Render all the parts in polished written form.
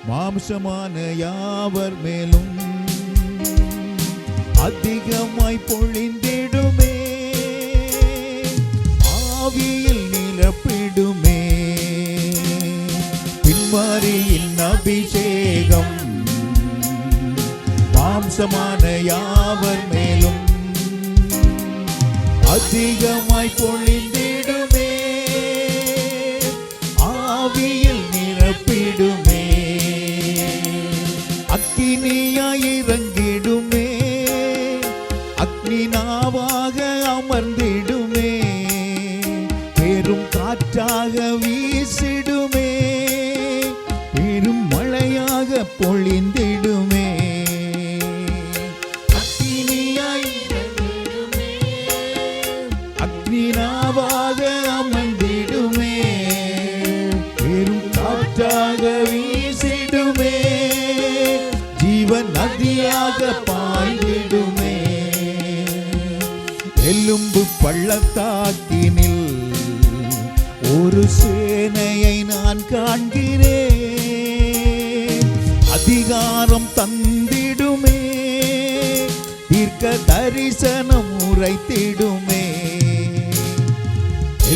மாம்சமான யாவர் மேலும் அதிகமாய் பொழிந்திடுமே, ஆவியில் நிரப்பிடுமே. பின்மாரியின் அபிஷேகம் மாம்சமான யாவர் மேலும் அதிகமாய் பொழிந்திடுமே, ஆவியில் நிரப்பிடுமே. அக்கினியாய் இறங்கிடுமே, அக்னி நாவாக அமர்ந்திடுமே, பெரும் காற்றாக வீசிடுமே, பெரும் மழையாக பொழிந்திடுமே. அக்கினியாய் இறங்கிடுமே, அக்னி நாவாக அமர்ந்திடுமே, பெரும் காற்றாக வீசிடுமே, ஜீவன் நதியாக பாய்ந்திடுமே. எலும்பு பள்ளத்தாக்கினில் ஒரு சேனையை நான் காண்கிறேன், அதிகாரம் தந்திடுமே, தீர்க்க தரிசனம் உரைத்திடுமே.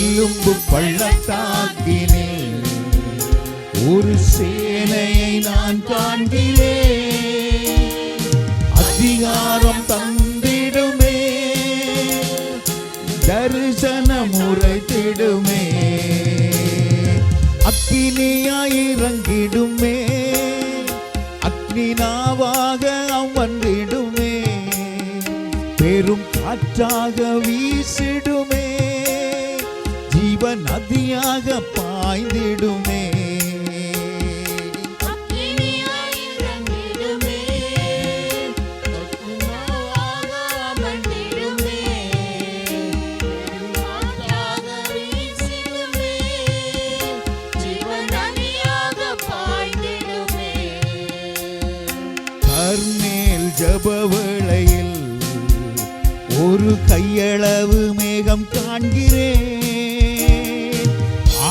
எலும்பு பள்ளத்தாக்கினில் ஒரு சேனையை நான் காண்கிறேன், அதிகாரம் தந்திடுமே, தரிசனம் உரைத்திடுமே. அக்கினியாய் இறங்கிடுமே, அக்னி நாவாக அமர்ந்திடுமே, பெரும் காற்றாக வீசிடுமே, ஜீவ நதியாக பாய்ந்திடுமே. ஜபவேளையில் ஒரு கையளவு மேகம் காண்கிறேன்,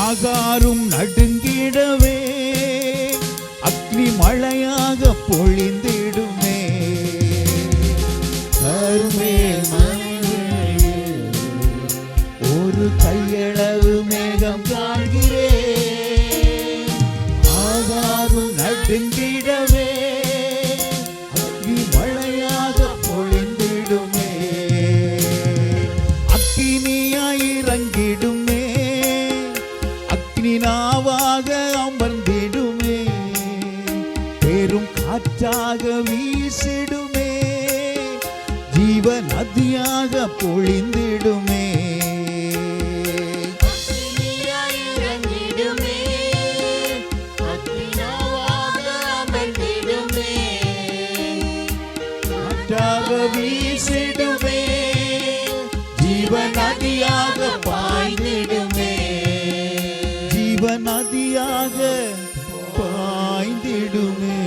ஆகாரும் நடுங்கிடவே, அக்னி மழையாக பொழிந்திடுமே. கர்மேல் மலையில் ஒரு கையளவு மேகம் காண்கிறேன், ஆகாரும் நடுங்கிடவே, மழையாக பொழிந்திடுமே. அக்கினியாய் இறங்கிடுமே, அக்னி நாவாக அமர்ந்திடுமே, பெரும் காற்றாக வீசிடுமே, ஜீவ நதியாக பொழிந்திடுமே. வீசிடுமே, ஜீவ நதியாக பாய்ந்திடுமே, ஜீவ நதியாக பாய்ந்திடுமே.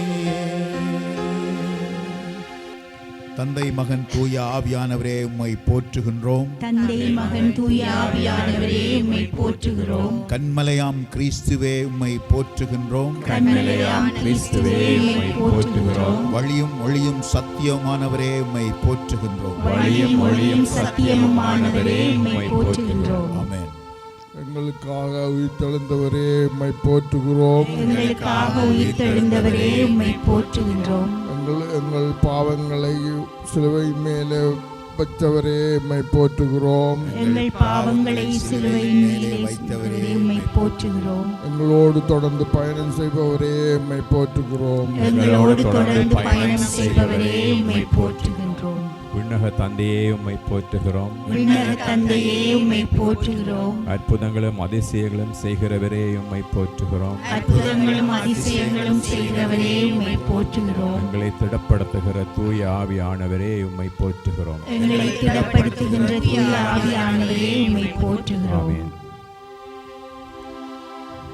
தந்தை மகன் தூய ஆவியானவரே உம்மை போற்றுகின்றோம். தந்தை மகன் தூய ஆவியானவரே உம்மை போற்றுகிறோம். கன்மலையாம் கிறிஸ்துவே உம்மை போற்றுகின்றோம். கன்மலையாம் கிறிஸ்துவே உம்மை போற்றுகிறோம். வழியும் ஒளியும் சத்தியமானவரே உம்மை போற்றுகின்றோம். வழியும் ஒளியும் சத்தியமானவரே உம்மை போற்றுகின்றோம். ஆமென். எங்களுக்காக உயிர்த்தெழுந்தவரே உம்மை போற்றுகிறோம். எங்களுக்காக உயிர்த்தெழுந்தவரே உம்மை போற்றுகின்றோம். எங்கள் பாவங்களை சிலுவை மேலே வைத்தவரே உம்மை போற்றுகிறோம். எங்கள் பாவங்களை சிலுவை மேலே வைத்தவரே உம்மை போற்றுகிறோம். எங்களோடு தொடர்ந்து பயணம் செய்பவரே உம்மை போற்றுகிறோம். எங்களோடு தொடர்ந்து பயணம் செய்பவரே உம்மை போற்றுகின்றோம். விண்ணக தந்தையே உம்மை போற்றுகிறோம். விண்ணக தந்தையே உம்மை போற்றுகிறோம். அற்புதங்களும் அதிசயங்களும் செய்கிறவரே உம்மை போற்றுகிறோம். அற்புதங்களும் அதிசயங்களும் செய்கிறவரே உம்மை போற்றுகிறோம். எங்களை திடப்படுத்துகிற தூய ஆவியானவரே உம்மை போற்றுகிறோம். எங்களை திடப்படுத்துகின்ற தூய ஆவியானவரே உம்மை போற்றுகிறோம். ஆமென்.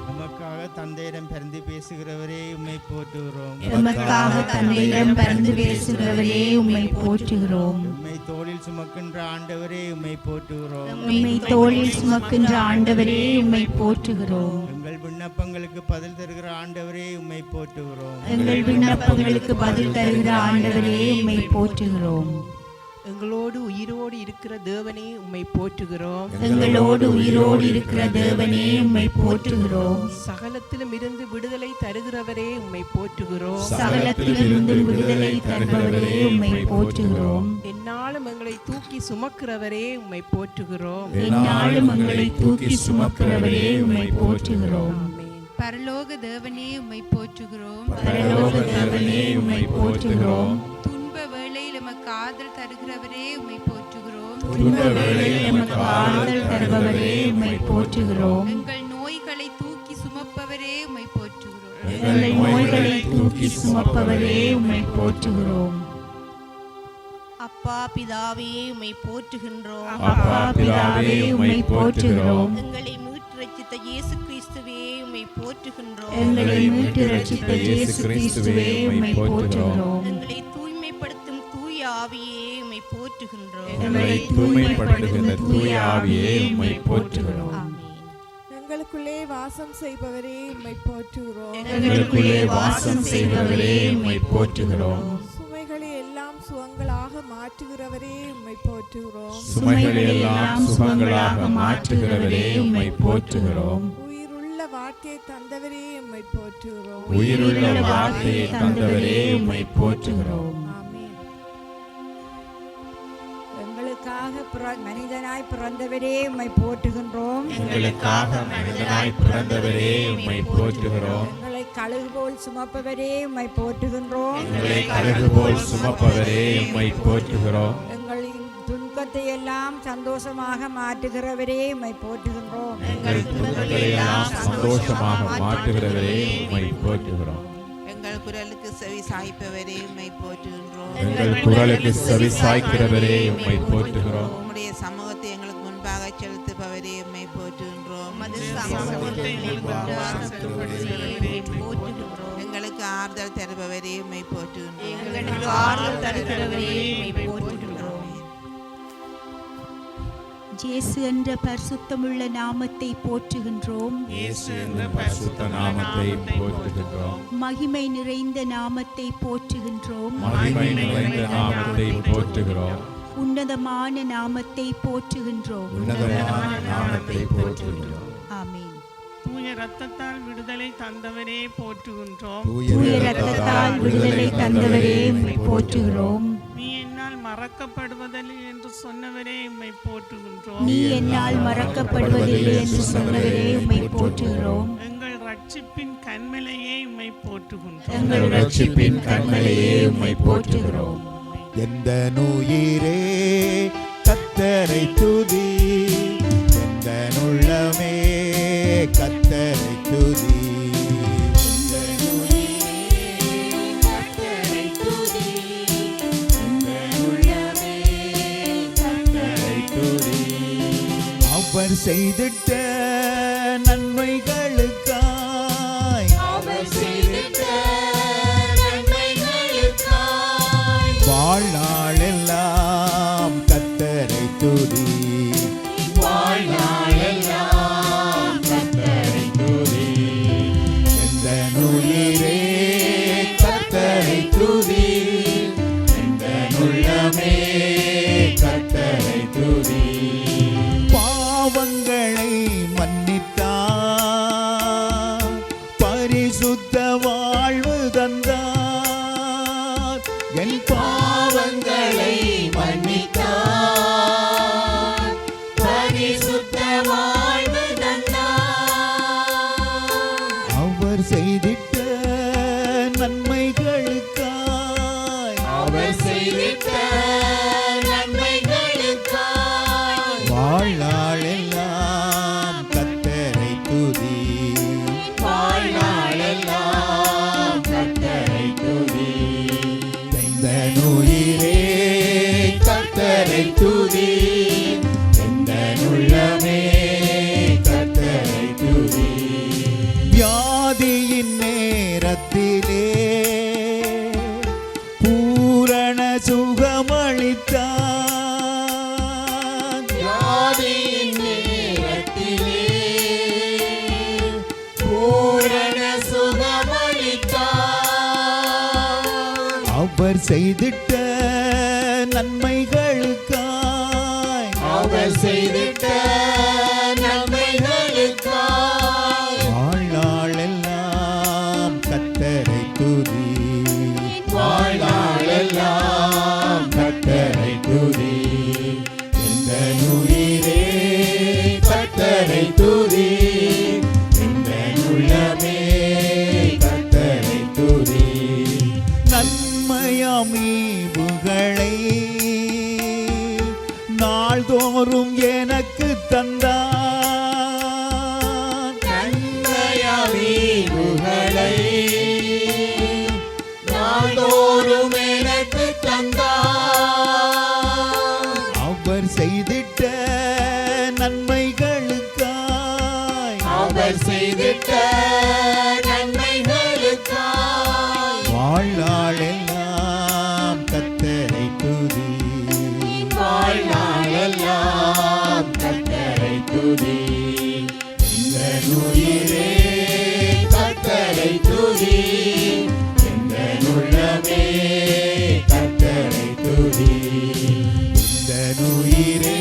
நமக்காக தந்தையிடம் பரிந்து பேசுகிறவரே உம்மை போற்றுகிறோம். எமக்காக தந்தையிடம் பரிந்து பேசுகிறவரே உம்மை போற்றுகிறோம். உம்மை தோளில் சுமக்கின்ற ஆண்டவரே உம்மை போற்றுகிறோம். உம்மை தோளில் சுமக்கின்ற ஆண்டவரே உம்மை போற்றுகிறோம். எங்கள் விண்ணப்பங்களுக்கு பதில் தருகிற ஆண்டவரே உம்மை போற்றுகிறோம். எங்கள் விண்ணப்பங்களுக்கு பதில் தருகிற ஆண்டவரே உம்மை போற்றுகிறோம். எங்களோடு உயிரோடு இருக்கிற தேவனே உம்மை போற்றுகிறோம். எங்களோடு உயிரோடு இருக்கிற தேவனே உம்மை போற்றுகிறோம். சகலத்திலும் இருந்து விடுதலை தருகிறவரே உம்மை போற்றுகிறோம். சகலத்திலிருந்து விடுதலை தருபவரே உம்மை போற்றுகிறோம். எந்நாளும் எங்களை தூக்கி சுமக்கிறவரே உம்மை போற்றுகிறோம். எந்நாளும் எங்களை தூக்கி சுமக்கிறவரே உம்மை போற்றுகிறோம். பரலோக தேவனே உம்மை போற்றுகிறோம். பரலோக தேவனே உம்மை போற்றுகிறோம். துன்ப வேளையில் எமக்கு ஆதல் தருகிறவரே உம்மை போற்றுகிறோம். துன்ப வேளையில் எமக்கு ஆறுதல் தருபவரே உம்மை போற்றுகிறோம். எங்கள் நோய்களை தூக்கி சுமப்பவரே உம்மை போற்றுகிறோம். எங்கள் நோய்களை தூக்கி சுமப்பவரே உம்மை போற்றுகிறோம். அப்பா பிதாவே உம்மை போற்றுகின்றோம். அப்பா பிதாவே உம்மை போற்றுகிறோம். எங்களை மீட்டு ரட்சித்த இயேசு கிறிஸ்துவே உம்மை போற்றுகின்றோம். எங்களை மீட்டு ரட்சித்த இயேசு கிறிஸ்துவே உம்மை போற்றுகிறோம். எங்களை தூய்மைப்படுத்தும் தூய ஆவியே உம்மை போற்றுகின்றோம். எங்களை தூய்மைப்படுத்துகிற தூய ஆவியே உம்மை போற்றுகிறோம். ஆமென். எங்களுக்குள்ளே வாசம் செய்பவரே உம்மை போற்றுகிறோம். எங்களுக்குள்ளே வாசம் செய்பவரே உம்மை போற்றுகிறோம். சுமைகளை எல்லாம் சுகங்களாக மாற்றுகிறவரே உம்மை போற்றுகிறோம். சுமைகளை எல்லாம் சுகங்களாக மாற்றுகிறவரே உம்மை போற்றுகிறோம். உயிருள்ள வார்த்தையை தந்தவரே உம்மை போற்றுகிறோம். உயிருள்ள வார்த்தையை தந்தவரே உம்மை போற்றுகிறோம். ஆமென். எங்களுக்காக மனிதனாய் பிறந்தவரே உம்மை போற்றுகின்றோம். எங்களுக்காக மனிதனாய் பிறந்தவரே உம்மை போற்றுகிறோம். எங்களை கழுகு போல் சுமப்பவரே உம்மை போற்றுகின்றோம். எங்களை கழுகு போல் சுமப்பவரே உம்மை போற்றுகிறோம். எங்களின் துன்பத்தை எல்லாம் சந்தோஷமாக மாற்றுகிறவரே உம்மை போற்றுகின்றோம். எங்கள் துன்பத்தை எல்லாம் சந்தோஷமாக மாற்றுகிறவரே உம்மை போற்றுகிறோம். எங்கள் குரலுக்கு செவி சாய்ப்பவரே உம்மை போற்றுகின்றோம். எங்கள் குரலுக்கு செவி சாய்க்கிறவரே உம்மை போற்றுகிறோம். உம்முடைய சமூகத்தை எங்களுக்கு முன்பாக செலுத்துபவரே உம்மை போற்றுகின்றோம். எங்களுக்கு ஆறுதல் தருபவரே உம்மை போற்றுகின்றோம். இயேசு என்ற பரிசுத்தமுள்ள நாமத்தை போற்றுகின்றோம். இயேசு என்ற பரிசுத்த நாமத்தை போற்றுகின்றோம். மகிமை நிறைந்த நாமத்தை போற்றுகின்றோம். மகிமை நிறைந்த நாமத்தை போற்றுகிறோம். உன்னதமான நாமத்தை போற்றுகின்றோம். உன்னதமான நாமத்தை போற்றுகிறோம். ஆமென். தூய இரத்தத்தால் விடுதலை தந்தவரே போற்றுகின்றோம். தூய இரத்தத்தால் விடுதலை தந்தவரே உம்மை போற்றுகிறோம். நீ என்னால் மறக்கப்படுவதில்லை என்று சொன்னவரே உம்மை போற்றுகின்றோம். நீ என்னால் மறக்கப்படுவதில்லை என்று சொன்னவரே உம்மை போற்றுகிறோம். எங்கள் ரட்சிப்பின் கண்மலையே உம்மை போற்றுகின்றோம். எங்கள் ரட்சிப்பின் கண்மலையே உம்மை போற்றுகிறோம். எந்த நுயிரே கர்த்தரை துதி, எந்த உள்ளமே கர்த்தரை துதி. அவர் செய்திட்ட நன்மைகளுக்காய், அவர் செய்திட்ட நன்மைகளுக்காய் வாழ்நாளெல்லாம் கர்த்தரை துதி, வாழ்நாளெல்லாம் கர்த்தரை துதி. எந்த நுயிரே கர்த்தரை துதி, எந்த உள்ளமே கர்த்தரை துதி. பாவங்களை மன்னித்தார், பரிசுத்த வாழ்வு தந்தார். என் பாவங்களை மன்னித்தார், பரிசுத்த வாழ்வு தந்தார். அவர் செய்திட்ட நன்மைகளுக்காய், அவர் செய்திட்ட நன்மைகளுக்காய் வாழ்நாளெல்லாம் கர்த்தரை துதி, வாழ்நாளெல்லாம் கர்த்தரை துதி. எந்த நுயிரே கர்த்தரை துதி, எந்த உள்ளமே கர்த்தரை துதி. வியாதி அவர் செய்திட்ட நன்மைகளுக்காய் அவர் செய்திட்ட நன்மைகளுக்காய் வாழ்நாளெல்லாம் கர்த்தரை துதி வாழ்நாளெல்லாம் கர்த்தரை துதி இந்த உயிரே கர்த்தரை துதி இந்த உள்ளமே கர்த்தரை துதி நன்மையாம் ஈவுகளை நாள்தோறும் எனக்கு தந்தார் நன்மையாம் ஈவுகளை நாள்தோறும் எனக்கு தந்தார் அவர் செய்திட்ட நன்மைகளுக்காய் அவர் செய்திட்ட நன்மைகளுக்காய் வாழ்நாளெல்லாம் கர்த்தரை துதி வாழ்நாளெல்லாம் கர்த்தரை துதி இந்த உயிரே கர்த்தரை துதி இந்த உள்ளமே கர்த்தரை துதி இந்த உயிரே